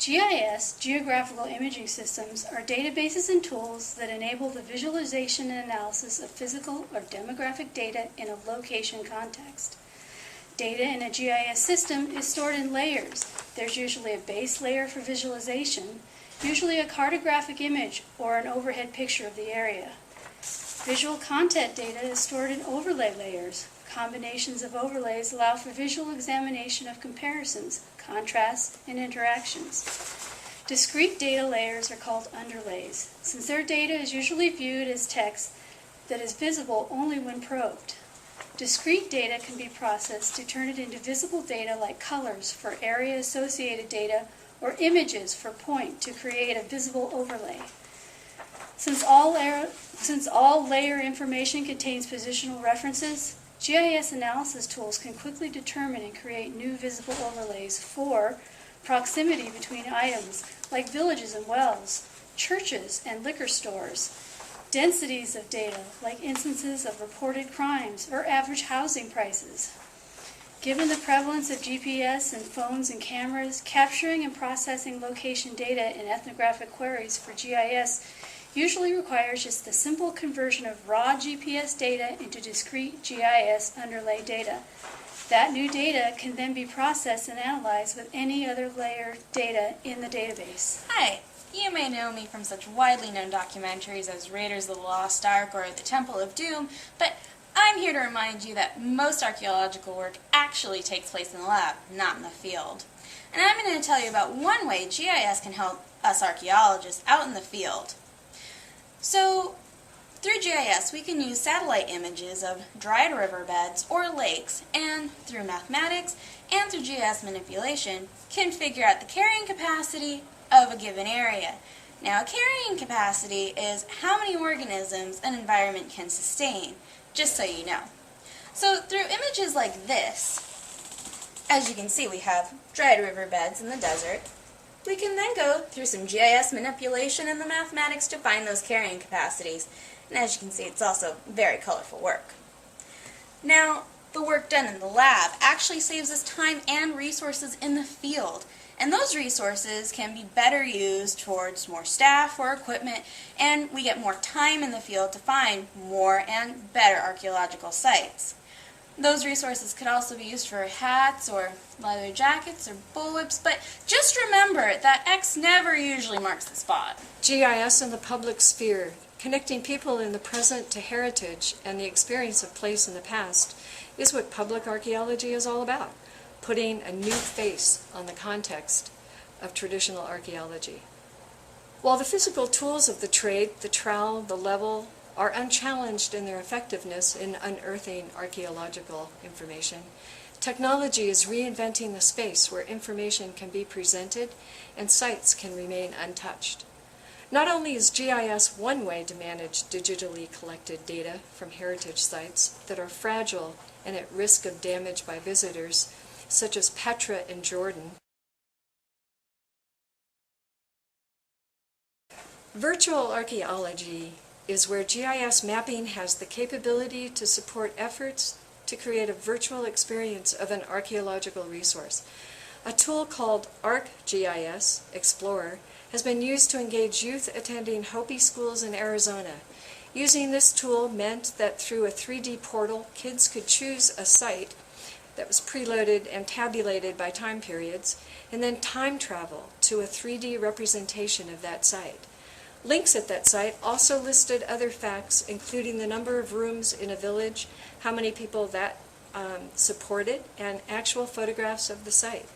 GIS, Geographical Imaging Systems, are databases and tools that enable the visualization and analysis of physical or demographic data in a location context. Data in a GIS system is stored in layers. There's usually a base layer for visualization, usually a cartographic image or an overhead picture of the area. Visual content data is stored in overlay layers. Combinations of overlays allow for visual examination of comparisons, contrasts, and interactions. Discrete data layers are called underlays, since their data is usually viewed as text that is visible only when probed. Discrete data can be processed to turn it into visible data like colors for area-associated data or images for point to create a visible overlay. Since all layer information contains positional references, GIS analysis tools can quickly determine and create new visible overlays for proximity between items like villages and wells, churches and liquor stores, densities of data like instances of reported crimes or average housing prices. Given the prevalence of GPS and phones and cameras, capturing and processing location data in ethnographic queries for GIS usually requires just the simple conversion of raw GPS data into discrete GIS underlay data. That new data can then be processed and analyzed with any other layer data in the database. Hi, you may know me from such widely known documentaries as Raiders of the Lost Ark or The Temple of Doom, but I'm here to remind you that most archaeological work actually takes place in the lab, not in the field. And I'm going to tell you about one way GIS can help us archaeologists out in the field. So, through GIS, we can use satellite images of dried riverbeds or lakes, and through mathematics and through GIS manipulation, can figure out the carrying capacity of a given area. Now, a carrying capacity is how many organisms an environment can sustain, just so you know. So, through images like this, as you can see, we have dried riverbeds in the desert. We can then go through some GIS manipulation and the mathematics to find those carrying capacities. And as you can see, it's also very colorful work. Now, the work done in the lab actually saves us time and resources in the field. And those resources can be better used towards more staff or equipment, and we get more time in the field to find more and better archaeological sites. Those resources could also be used for hats or leather jackets or bullwhips, but just remember that X never usually marks the spot. GIS in the public sphere, connecting people in the present to heritage and the experience of place in the past, is what public archaeology is all about, putting a new face on the context of traditional archaeology. While the physical tools of the trade, the trowel, the level, are unchallenged in their effectiveness in unearthing archaeological information, technology is reinventing the space where information can be presented and sites can remain untouched. Not only is GIS one way to manage digitally collected data from heritage sites that are fragile and at risk of damage by visitors, such as Petra in Jordan, virtual archaeology is where GIS mapping has the capability to support efforts to create a virtual experience of an archaeological resource. A tool called ArcGIS Explorer has been used to engage youth attending Hopi schools in Arizona. Using this tool meant that through a 3D portal, kids could choose a site that was preloaded and tabulated by time periods, and then time travel to a 3D representation of that site. Links at that site also listed other facts, including the number of rooms in a village, how many people that supported, and actual photographs of the site.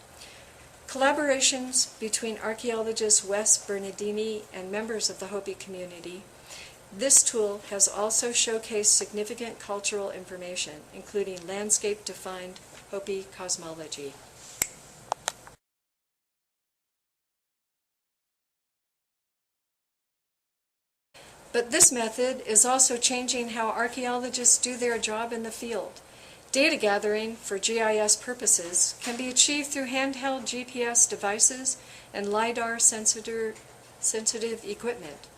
Collaborations between archaeologist Wes Bernardini and members of the Hopi community. This tool has also showcased significant cultural information, including landscape-defined Hopi cosmology. But this method is also changing how archaeologists do their job in the field. Data gathering for GIS purposes can be achieved through handheld GPS devices and LiDAR sensitive equipment.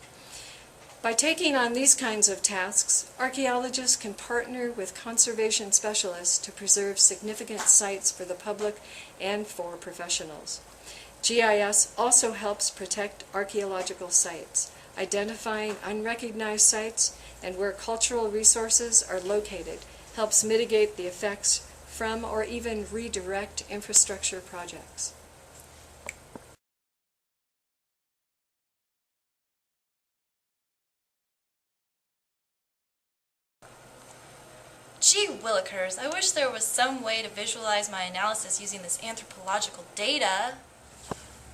By taking on these kinds of tasks, archaeologists can partner with conservation specialists to preserve significant sites for the public and for professionals. GIS also helps protect archaeological sites, identifying unrecognized sites and where cultural resources are located, helps mitigate the effects from or even redirect infrastructure projects. Gee willikers, I wish there was some way to visualize my analysis using this anthropological data.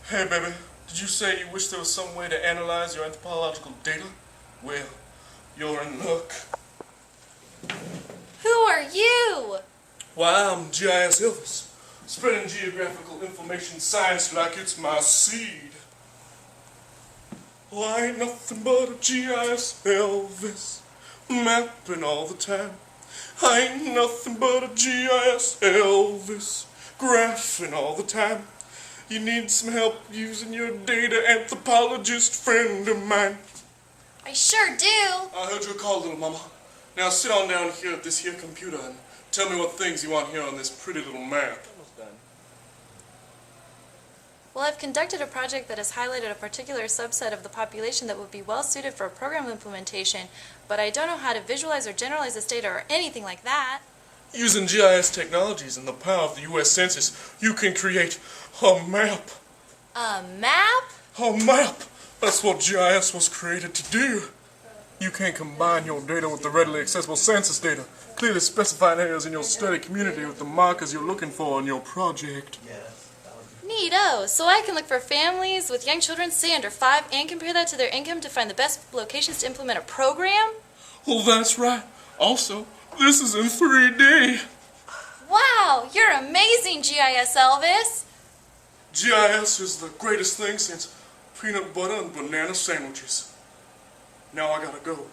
Hey, baby, did you say you wish there was some way to analyze your anthropological data? Well, you're in luck. Who are you? Why, I'm GIS Elvis, spreading geographical information science like it's my seed. Well, I ain't nothing but a GIS Elvis, mapping all the time. I ain't nothing but a GIS Elvis, graphing all the time. You need some help using your data, anthropologist friend of mine. I sure do. I heard your call, little mama. Now sit on down here at this here computer and tell me what things you want here on this pretty little map. Well, I've conducted a project that has highlighted a particular subset of the population that would be well suited for a program implementation, but I don't know how to visualize or generalize this data or anything like that. Using GIS technologies and the power of the U.S. Census, you can create a map. A map? A map! That's what GIS was created to do. You can combine your data with the readily accessible census data, clearly specifying areas in your study community with the markers you're looking for in your project. Neato. So I can look for families with young children, say under 5, and compare that to their income to find the best locations to implement a program? Well, that's right. Also, this is in 3D. Wow, you're amazing, GIS Elvis. GIS is the greatest thing since peanut butter and banana sandwiches. Now I gotta go.